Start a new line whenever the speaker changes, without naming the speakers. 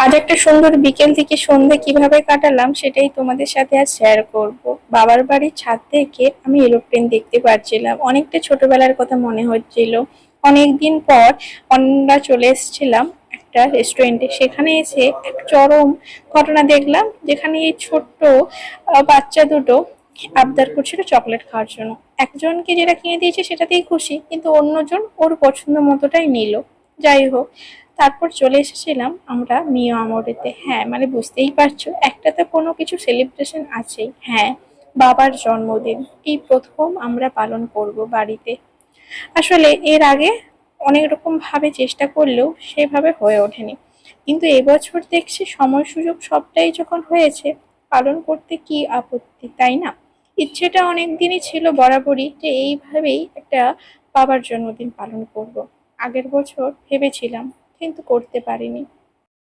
আজ একটা সুন্দর বিকেল থেকে সন্ধ্যে কিভাবে কাটালাম সেটাই তোমাদের সাথে আজ শেয়ার করব। বাবার বাড়ির ছাদ থেকে আমি এরোপ্লেন দেখতে পাচ্ছিলাম, অনেকটা ছোটবেলার কথা মনে হচ্ছিল। অনেকদিন পর আমরা চলে এসেছিলাম একটা রেস্টুরেন্টে, সেখানে এসে এক চরম ঘটনা দেখলাম, যেখানে এই ছোট্ট বাচ্চা দুটো আবদার করছিল চকলেট খাওয়ার জন্য। একজনকে যেটা কিনে দিয়েছে সেটাতেই খুশি, কিন্তু অন্যজন ওর পছন্দ মতোটাই নিল। যাই হোক, তারপর চলে এসেছিলাম আমরা মিয়া আমরেতে। হ্যাঁ, মানে বুঝতেই পারছো, একটা তো কোনো কিছু সেলিব্রেশন আছেই। হ্যাঁ, বাবার জন্মদিন এই প্রথম আমরা পালন করব বাড়িতে। আসলে এর আগে অনেক রকম ভাবে চেষ্টা করলেও সেভাবে হয়ে ওঠেনি, কিন্তু এবছর দেখছি সময় সুযোগ সবটাই যখন হয়েছে, পালন করতে কি আপত্তি, তাই না? ইচ্ছেটা অনেক দিনই ছিল বরাবরই, যে এইভাবেই একটা বাবার জন্মদিন পালন করব। আগের বছর ভেবেছিলাম, কিন্তু করতে পারিনি।